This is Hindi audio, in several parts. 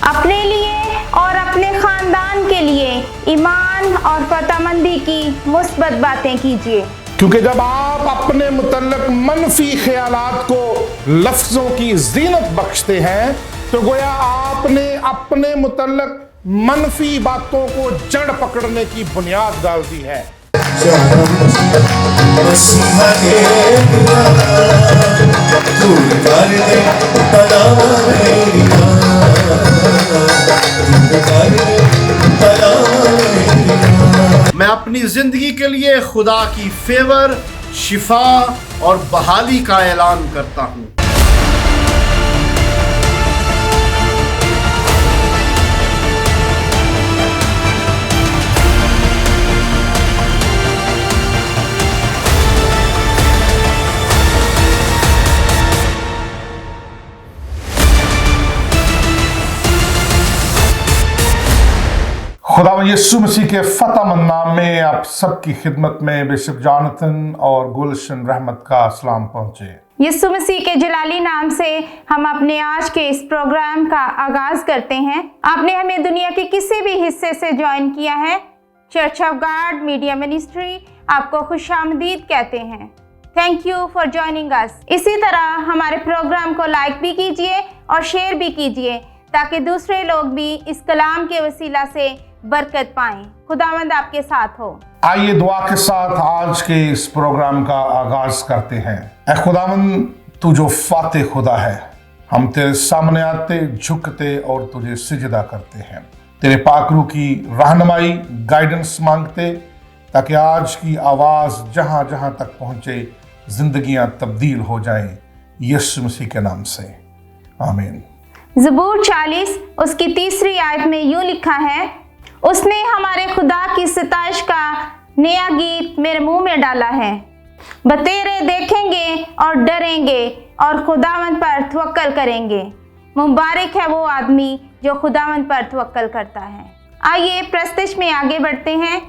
अपने लिए और अपने खानदान के लिए ईमान और फतहमंदी की मुस्बत बातें कीजिए, क्योंकि जब आप अपने मुतल्लक मनफी ख्यालात को लफ्जों की जीनत बख्शते हैं तो गोया आपने अपने मुतल्लक मनफी बातों को जड़ पकड़ने की बुनियाद डाल दी है। मैं अपनी जिंदगी के लिए खुदा की फेवर, शिफा और बहाली का ऐलान करता हूँ। खुदा यीशु मसीह के फतहमंद नाम में आप सबकी खिदमत में बिशप जॉनथन और गुलशन रहमत का सलाम पहुंचे। यीशु मसीह के जलाली नाम से हम अपने आज के इस प्रोग्राम का आगाज करते हैं। आपने हमें दुनिया के किसी भी हिस्से से ज्वाइन किया है, church of God media ministry आपको खुशामदीद कहते हैं। Thank you for joining us. इसी तरह हमारे प्रोग्राम को लाइक भी कीजिए और शेयर भी कीजिए ताकि दूसरे लोग भी इस कलाम के वसीला से बरकत पाएं। खुदावंद आपके साथ हो। आइए दुआ के साथ आज के इस प्रोग्राम का आगाज करते हैं। ऐ खुदावंद, तू जो फाते खुदा है, हम तेरे सामने आते, झुकते और तुझे सिजदा करते हैं। तेरे पाकरू की रहनुमाई, गाइडेंस मांगते ताकि आज की आवाज जहां जहां तक पहुंचे जिंदगियां तब्दील हो जाएं, यीशु मसीह के नाम से आमीन। ज़बूर 40 उसकी 3री आयत में यूं लिखा है, उसने हमारे खुदा की सिताइश का नया गीत मेरे मुंह में डाला है। बतेरे देखेंगे और डरेंगे और खुदावंद पर तवक्कल करेंगे। मुबारक है वो आदमी जो खुदावंद पर तवक्कल करता है। आइए प्रस्तुति में आगे बढ़ते हैं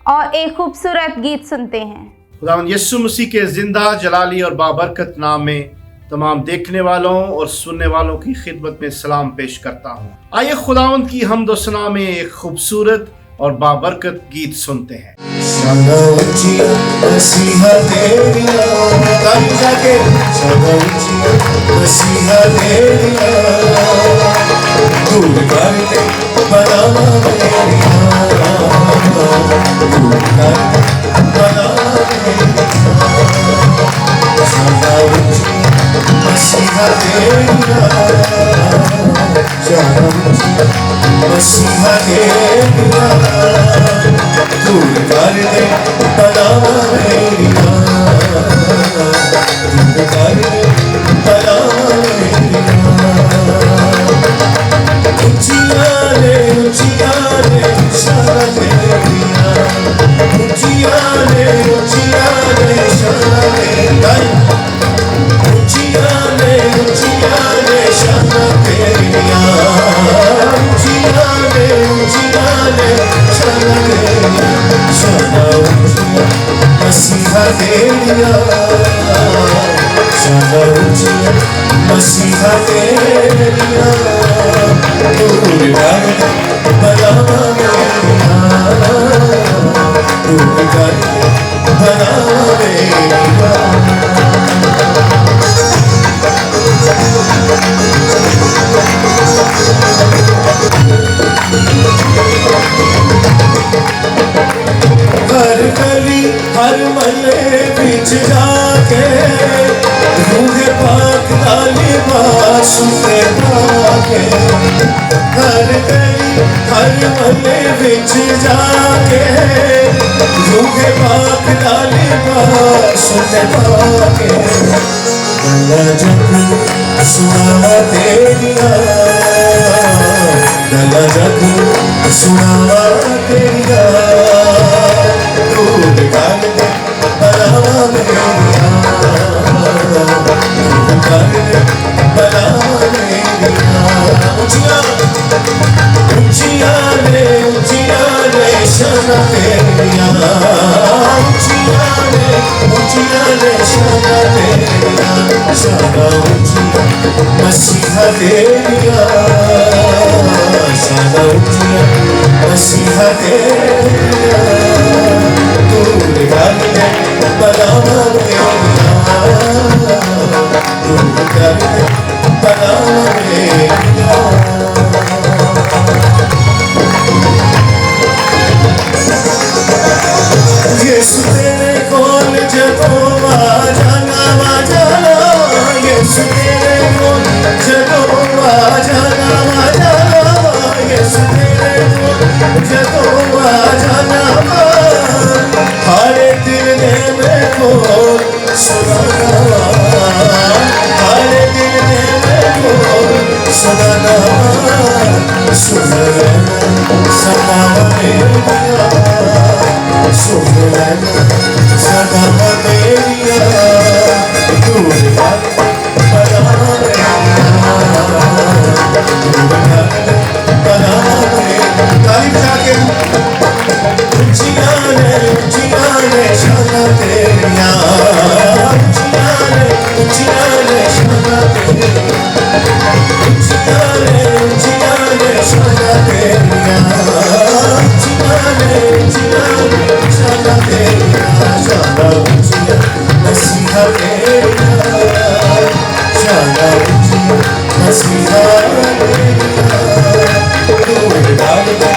और एक खूबसूरत गीत सुनते हैं। खुदावंद यीशु मसीह के जिंदा, जलाली और बाबरकत नाम में तमाम देखने वालों और सुनने वालों की खिदमत में सलाम पेश करता हूँ। आइए खुदावंद की हम्द व सना में एक खूबसूरत और बाबरकत गीत सुनते हैं। मसीहा तेरा मसीहा तेरा दूर कर दे बला मेरा, दूर कर दे बला मेरा। ऊंचिया रे शान तेरिया, ऊंचिया रे शान तेरिया, मसीहा तेरिया, मसीहा तेरिया, दूर कर बला मेरा, दूर कर बला मेरा। हर गली हर मले बिच जाके रूहे पाक दा लिबास ते पाके, हर गली हर मले बिच जाके रूहे पाक दा लिबास ते पाके। गला जब सुना तेरिया, गला जब सुना तेरिया, दूर कर दे बला मेरा, दूर कर दे बला मेरा। ऊंचिया रे शान तेरिया, ऊंचिया रे शान तेरिया, शान ऊंचिया मसीहा तेरिया, मसीहा तेरा दूर कर दे बलावा मेरा दूर कर दे बलावा मेरा यीशु तेरे कोल जदों आ जाना यीशु तेरे कोल जदों आ जाना यीशु तेरे कोल जदों आ जाना हर दिल ने मेरे कोल सुनाना हर दिल ने मेरे कोल सुनाना सुन लेना सदा मेरा सुन लेना सदा मेरिया दूर कर बलावा मेरा दूर कर बलावा मेरा तारीफ जाके ऊंचियां ने शाना तेरिया ऊंचियां ने शाना तेरिया ऊंचियां ने शाना तेरिया शाना तेरिया शाना ऊंचियां मसीहा तेरिया शाना ऊंचियां मसीहा तेरिया दूर कर दे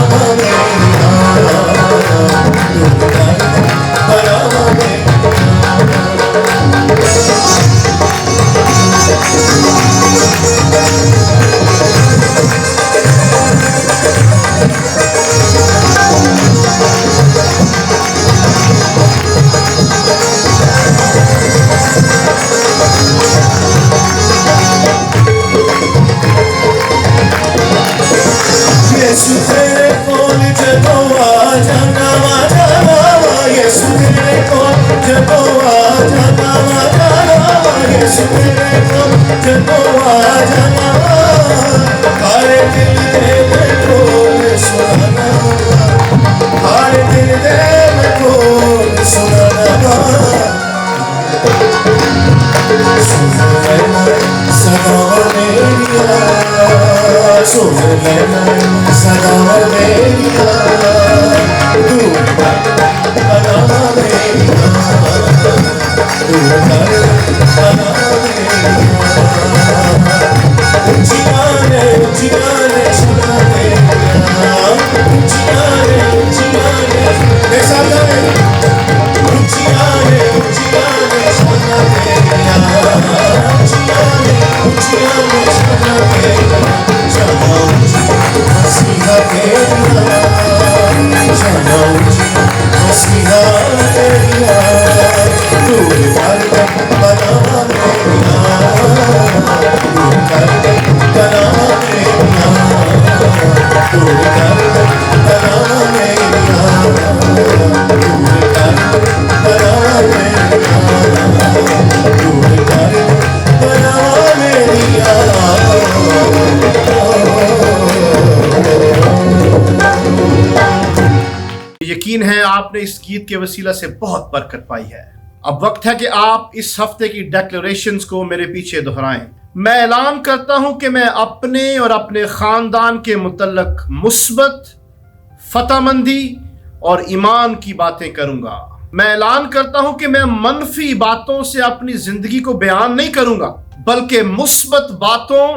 बलावा मेरा दूर कर दे बलावा मेरा यकीन है आपने इस गीत के वसीला से बहुत बरकत पाई है। अब वक्त है कि आप इस हफ्ते की डेक्लेरेशंस को मेरे पीछे दोहराएं। मैं ऐलान करता हूं कि मैं अपने और अपने खानदान के मुतल्लक मुस्बत, फतहमंदी और ईमान की बातें करूंगा। मैं ऐलान करता हूं कि मैं मनफी बातों से अपनी जिंदगी को बयान नहीं करूंगा, बल्कि मुस्बत बातों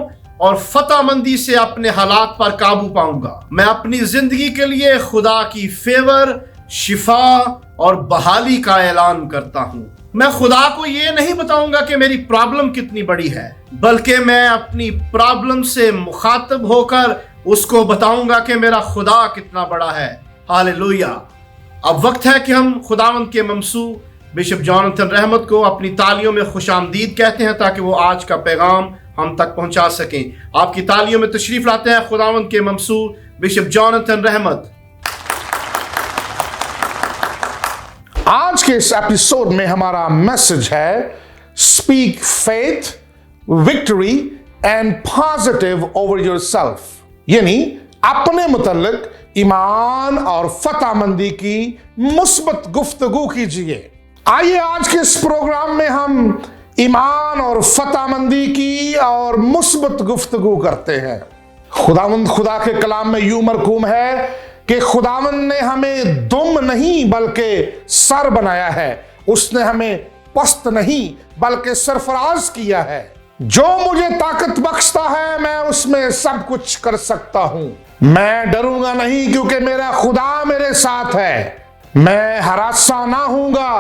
और फतहमंदी से अपने हालात पर काबू पाऊंगा। मैं अपनी जिंदगी के लिए खुदा की फेवर, शिफा और बहाली का ऐलान करता हूं। मैं खुदा को यह नहीं बताऊंगा कि मेरी प्रॉब्लम कितनी बड़ी है, बल्कि मैं अपनी प्रॉब्लम से मुखातब होकर उसको बताऊंगा कि मेरा खुदा कितना बड़ा है। हालेलुया। अब वक्त है कि हम खुदावंद के ममसू बिशप जॉनथन रहमत को अपनी तालियों में खुशामदीद कहते हैं, ताकि वो आज का पैगाम हम तक पहुंचा सकें। आपकी तालियों में तशरीफ लाते हैं खुदावंद के ममसू बिशप जॉनथन रहमत। आज के इस एपिसोड में हमारा मैसेज है speak faith, victory and positive over yourself, यानी अपने मुतल्लिक ईमान और फतहमंदी की मुस्बत गुफ्तगू कीजिए। आइए आज के इस प्रोग्राम में हम ईमान और फतहमंदी की और मुस्बत गुफ्तगू करते हैं। खुदावंद खुदा के कलाम में यूं मरकूम है कि खुदावंद ने हमें दुम नहीं बल्कि सर बनाया है। उसने हमें पस्त नहीं बल्कि सरफराज किया है। जो मुझे ताकत बख्शता है मैं उसमें सब कुछ कर सकता हूं। मैं डरूंगा नहीं क्योंकि मेरा खुदा मेरे साथ है। मैं हरासा ना होऊंगा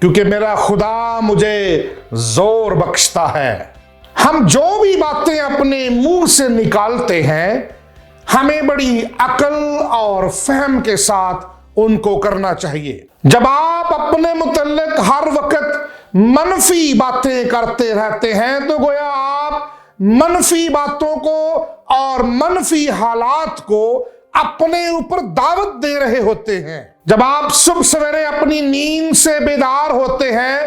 क्योंकि मेरा खुदा मुझे जोर बख्शता है। हम जो भी बातें अपने मुंह से निकालते हैं हमें बड़ी अकल और फहम के साथ उनको करना चाहिए। जब आप अपने मुतल्लिक हर वक्त मनफी बातें करते रहते हैं तो गोया आप मनफी बातों को और मनफी हालात को अपने ऊपर दावत दे रहे होते हैं। जब आप सुबह सवेरे अपनी नींद से बेदार होते हैं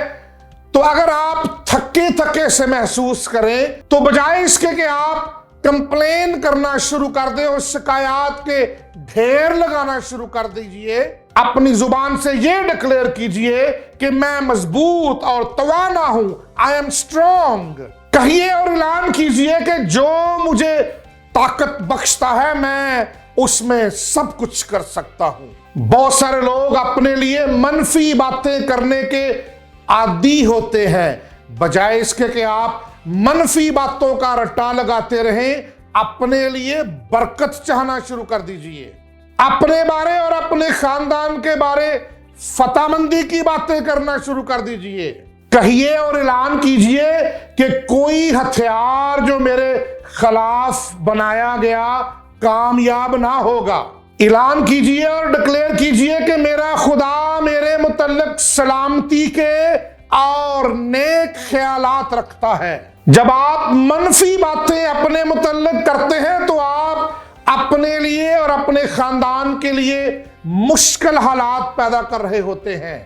तो अगर आप थके थके से महसूस करें तो बजाय इसके कि आप कंप्लेन करना शुरू कर दें और शिकायत के ढेर लगाना शुरू कर दीजिए, अपनी जुबान से यह डिक्लेयर कीजिए कि मैं मजबूत और तवाना हूं, आई एम स्ट्रॉन्ग। कहिए और ऐलान कीजिए कि जो मुझे ताकत बख्शता है मैं उसमें सब कुछ कर सकता हूं। बहुत सारे लोग अपने लिए मनफी बातें करने के आदी होते हैं, बजाय इसके कि आप मनफी बातों का रट्टा लगाते रहें, अपने लिए बरकत चाहना शुरू कर दीजिए। अपने बारे और अपने खानदान के बारे फतहमंदी की बातें करना शुरू कर दीजिए। कहिए और ऐलान कीजिए कि कोई हथियार जो मेरे खिलाफ बनाया गया कामयाब ना होगा। ऐलान कीजिए और डिक्लेयर कीजिए कि मेरा खुदा मेरे मुतल्लिक सलामती के और नेक ख्यालात रखता है। जब आप मनफी बातें अपने मुतल्लिक करते हैं तो आप अपने लिए और अपने खानदान के लिए मुश्किल हालात पैदा कर रहे होते हैं।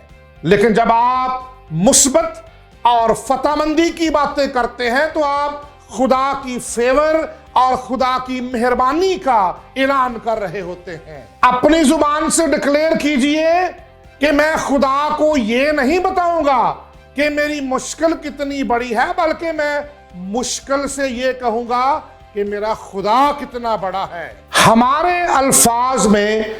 लेकिन जब आप मुस्बत और फतहमंदी की बातें करते हैं तो आप खुदा की फेवर और खुदा की मेहरबानी का ऐलान कर रहे होते हैं। अपनी जुबान से डिक्लेयर कीजिए कि मैं खुदा को ये नहीं बताऊंगा कि मेरी मुश्किल कितनी बड़ी है, बल्कि मैं मुश्किल से ये कहूंगा कि मेरा खुदा कितना बड़ा है। हमारे अल्फाज में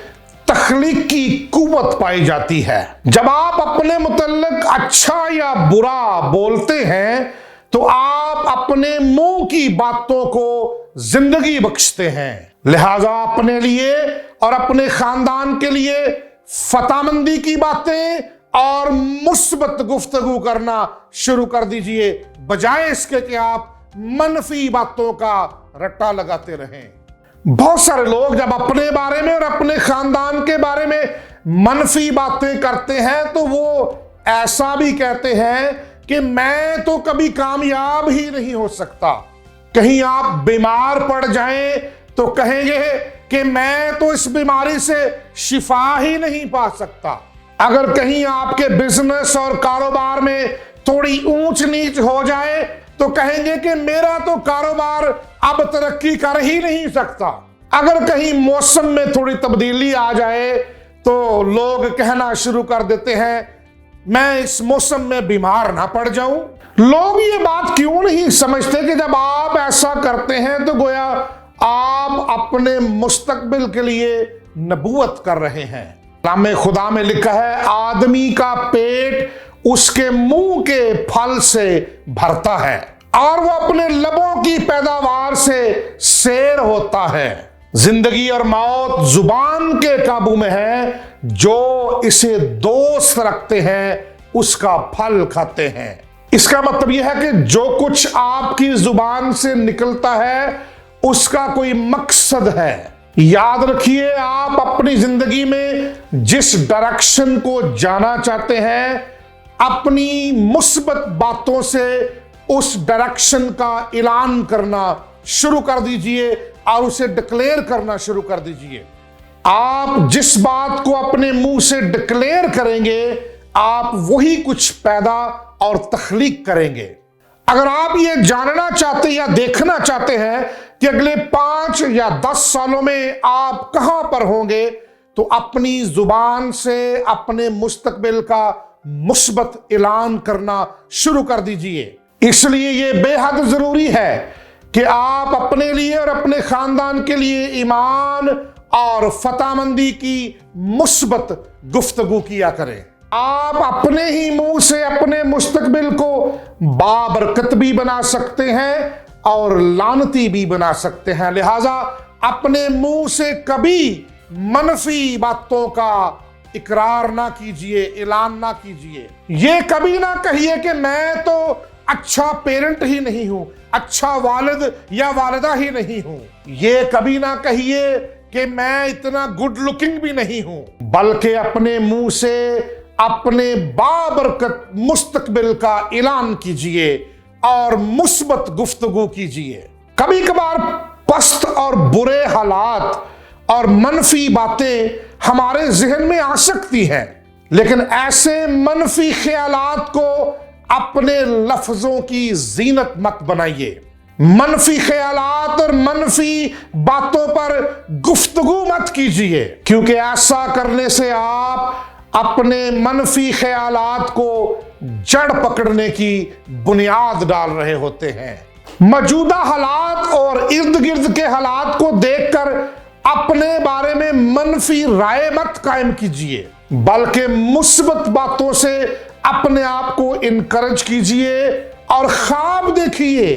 तख्लीक की कुव्वत पाई जाती है। जब आप अपने मुतल्लिक अच्छा या बुरा बोलते हैं तो आप अपने मुंह की बातों को जिंदगी बख्शते हैं। लिहाजा अपने लिए और अपने खानदान के लिए फतहमंदी की बातें और मुस्बत गुफ्तगू करना शुरू कर दीजिए, बजाय इसके कि आप मनफी बातों का रट्टा लगाते रहें। बहुत सारे लोग जब अपने बारे में और अपने खानदान के बारे में मनफी बातें करते हैं तो वो ऐसा भी कहते हैं कि मैं तो कभी कामयाब ही नहीं हो सकता। कहीं आप बीमार पड़ जाएं तो कहेंगे कि मैं तो इस बीमारी से शिफा ही नहीं पा सकता। अगर कहीं आपके बिजनेस और कारोबार में थोड़ी ऊंच नीच हो जाए तो कहेंगे कि मेरा तो कारोबार अब तरक्की कर ही नहीं सकता। अगर कहीं मौसम में थोड़ी तब्दीली आ जाए तो लोग कहना शुरू कर देते हैं, मैं इस मौसम में बीमार ना पड़ जाऊं। लोग ये बात क्यों नहीं समझते कि जब आप ऐसा करते हैं तो गोया आप अपने मुस्तकबिल के लिए नबूवत कर रहे हैं। कलाम खुदा में लिखा है, आदमी का पेट उसके मुंह के फल से भरता है और वो अपने लबों की पैदावार से शेर होता है। जिंदगी और मौत जुबान के काबू में है, जो इसे दोस्त रखते हैं उसका फल खाते हैं। इसका मतलब यह है कि जो कुछ आपकी जुबान से निकलता है उसका कोई मकसद है। याद रखिए, आप अपनी जिंदगी में जिस डायरेक्शन को जाना चाहते हैं, अपनी मुस्बत बातों से उस डायरेक्शन का ऐलान करना शुरू कर दीजिए और उसे डिक्लेयर करना शुरू कर दीजिए। आप जिस बात को अपने मुंह से डिक्लेयर करेंगे, आप वही कुछ पैदा और तख्लीक करेंगे। अगर आप ये जानना चाहते या देखना चाहते हैं कि अगले 5 या 10 सालों में आप कहां पर होंगे, तो अपनी जुबान से अपने मुस्तकबिल का मुस्बत ऐलान करना शुरू कर दीजिए। इसलिए यह बेहद जरूरी है कि आप अपने लिए और अपने खानदान के लिए ईमान और फतामंदी की मुस्बत गुफ्तगू किया करें। आप अपने ही मुंह से अपने मुस्तकबिल को बाबरकत भी बना सकते हैं और लानती भी बना सकते हैं। लिहाजा अपने मुंह से कभी मनफी बातों का इकरार ना कीजिए, ऐलान ना कीजिए। ये कभी ना कहिए कि मैं तो अच्छा पेरेंट ही नहीं हूं, अच्छा वालिद या वालिदा ही नहीं हूं। ये कभी ना कहिए कि मैं इतना गुड लुकिंग भी नहीं हूं, बल्कि अपने मुंह से अपने बाबरकत मुस्तकबिल का ऐलान कीजिए और मुस्बत गुफ्तगू कीजिए। कभी कभार पस्त और बुरे हालात और मनफी बातें हमारे जहन में आ सकती हैं, लेकिन ऐसे मनफी ख्यालात को अपने लफ्जों की जीनत मत बनाइए। मनफी ख्यालात और मनफी बातों पर गुफ्तगू मत कीजिए, क्योंकि ऐसा करने से आप अपने मनफी ख्यालात को जड़ पकड़ने की बुनियाद डाल रहे होते हैं। मौजूदा हालात और इर्द गिर्द के हालात को देखकर अपने बारे में मनफी राय मत कायम कीजिए, बल्कि मुस्बत बातों से अपने आप को इनकरेज कीजिए और ख्वाब देखिए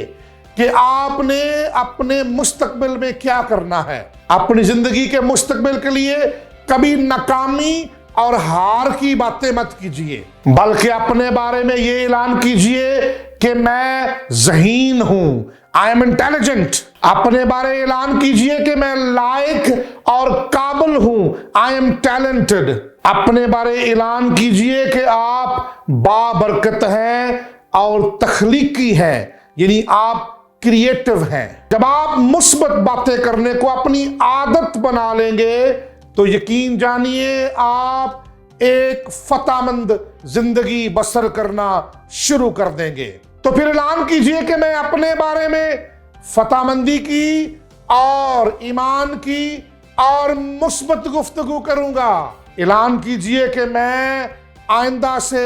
कि आपने अपने मुस्तकबिल में क्या करना है। अपनी जिंदगी के मुस्तकबिल के लिए कभी नाकामी और हार की बातें मत कीजिए, बल्कि अपने बारे में ये ऐलान कीजिए कि मैं ज़हीन हूं, आई एम इंटेलिजेंट। अपने बारे ऐलान कीजिए कि मैं लायक और काबिल हूं, आई एम टैलेंटेड। अपने बारे ऐलान कीजिए कि आप बाबरकत हैं और तख्लीकी हैं, यानी आप क्रिएटिव हैं। जब आप मुस्बत बातें करने को अपनी आदत बना लेंगे, तो यकीन जानिए आप एक फतामंद जिंदगी बसर करना शुरू कर देंगे। तो फिर ऐलान कीजिए कि मैं अपने बारे में फतामंदी की और ईमान की और मुस्बत गुफ्तगू करूंगा। ऐलान कीजिए कि मैं आइंदा से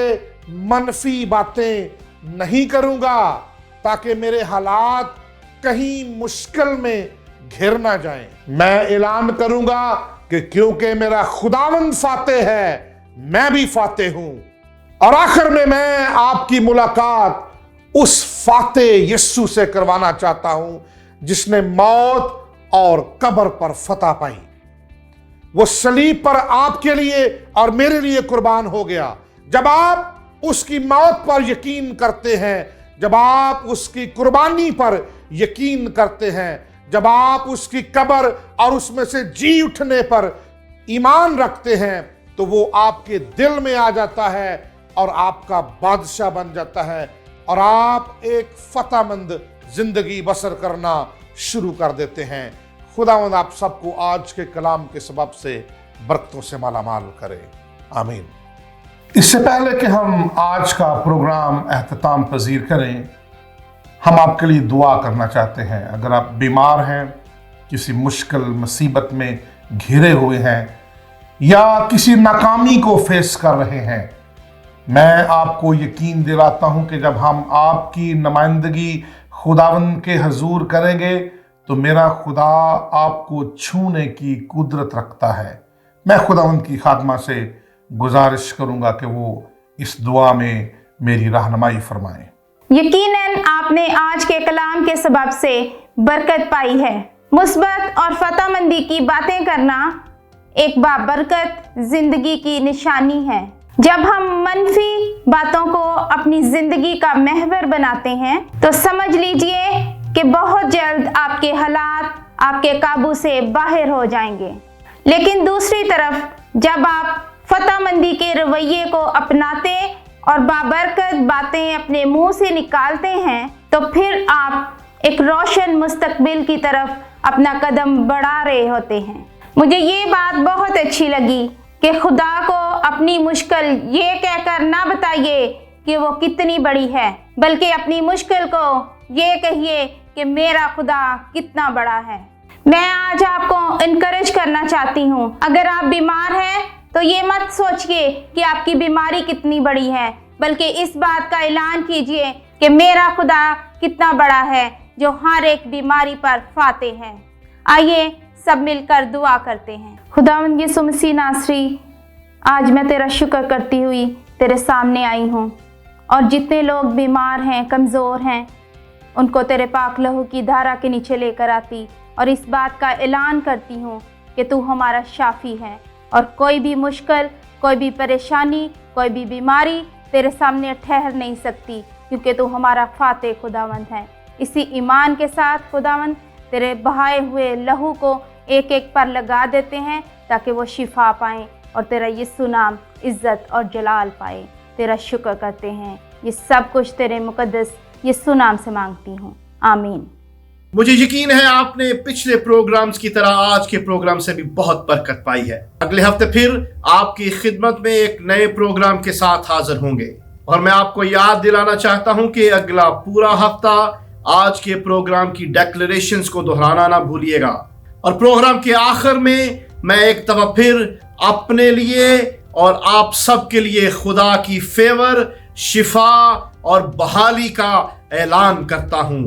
मनफी बातें नहीं करूंगा, ताकि मेरे हालात कहीं मुश्किल में घिर ना जाएं। मैं ऐलान करूंगा कि क्योंकि मेरा खुदावंद फाते है, मैं भी फाते हूं। और आखिर में मैं आपकी मुलाकात उस फाते यस्सु से करवाना चाहता हूं जिसने मौत और कब्र पर फतह पाई। वो सलीब पर आपके लिए और मेरे लिए कुर्बान हो गया। जब आप उसकी मौत पर यकीन करते हैं, जब आप उसकी कुर्बानी पर यकीन करते हैं, जब आप उसकी कब्र और उसमें से जी उठने पर ईमान रखते हैं, तो वो आपके दिल में आ जाता है और आपका बादशाह बन जाता है और आप एक फतहमंद जिंदगी बसर करना शुरू कर देते हैं। खुदावंद आप सबको आज के कलाम के सबब से बरकतों से मालामाल करे, आमीन। इससे पहले कि हम आज का प्रोग्राम एहतमाम पजीर करें, हम आपके लिए दुआ करना चाहते हैं। अगर आप बीमार हैं, किसी मुश्किल मुसीबत में घिरे हुए हैं, या किसी नाकामी को फेस कर रहे हैं, मैं आपको यकीन दिलाता हूं कि जब हम आपकी नुमाइंदगी खुदावंद के हजूर करेंगे तो मेरा खुदा आपको छूने की कुदरत रखता है। मैं खुदावंद की खादमा से गुजारिश करूंगा कि वो इस दुआ में मेरी रहनुमाई फरमाएं। यकीनन आपने आज के कलाम के सबब से बरकत पाई है। मुस्बत और फतहमंदी की बातें करना एक बाबरकत जिंदगी की निशानी है। जब हम मनफी बातों को अपनी जिंदगी का महवर बनाते हैं तो समझ लीजिए कि बहुत जल्द आपके हालात आपके काबू से बाहर हो जाएंगे। लेकिन दूसरी तरफ जब आप फतहमंदी के रवैये को अपनाते और बाबरकत बातें अपने मुंह से निकालते हैं तो फिर आप एक रोशन मुस्तकबिल की तरफ अपना कदम बढ़ा रहे होते हैं। मुझे ये बात बहुत अच्छी लगी कि खुदा को अपनी मुश्किल ये कहकर ना बताइए कि वो कितनी बड़ी है, बल्कि अपनी मुश्किल को ये कहिए कि मेरा खुदा कितना बड़ा है। मैं आज आपको इनकरेज करना चाहती हूँ, अगर आप बीमार हैं तो ये मत सोचिए कि आपकी बीमारी कितनी बड़ी है, बल्कि इस बात का ऐलान कीजिए कि मेरा खुदा कितना बड़ा है जो हर एक बीमारी पर फाते है। आइए सब मिलकर दुआ करते हैं। खुदावंद यीशु मसीह नासरी, आज मैं तेरा शुक्र करती हुई तेरे सामने आई हूँ और जितने लोग बीमार हैं, कमज़ोर हैं, उनको तेरे पाक लहू की धारा के नीचे लेकर आती और इस बात का ऐलान करती हूँ कि तू हमारा शाफी है और कोई भी मुश्किल, कोई भी परेशानी, कोई भी बीमारी तेरे सामने ठहर नहीं सकती, क्योंकि तू हमारा फाते खुदावंद है। इसी ईमान के साथ खुदावंद तेरे बहाए हुए लहू को एक एक पर लगा देते हैं ताकि वो शिफा पाएँ और तेरा यीशु नाम इज़्ज़त और जलाल पाए। तेरा शुक्र करते हैं, ये सब कुछ तेरे मुकद्दस यीशु नाम से मांगती हूँ, आमीन। मुझे यकीन है आपने पिछले प्रोग्राम्स की तरह आज के प्रोग्राम से भी बहुत बरकत पाई है। अगले हफ्ते फिर आपकी खिदमत में एक नए प्रोग्राम के साथ हाजिर होंगे और मैं आपको याद दिलाना चाहता हूं कि अगला पूरा हफ्ता आज के प्रोग्राम की डेक्लेरेशंस को दोहराना ना भूलिएगा। और प्रोग्राम के आखिर में मैं एक दफा फिर अपने लिए और आप सबके लिए खुदा की फेवर, शिफा और बहाली का ऐलान करता हूं।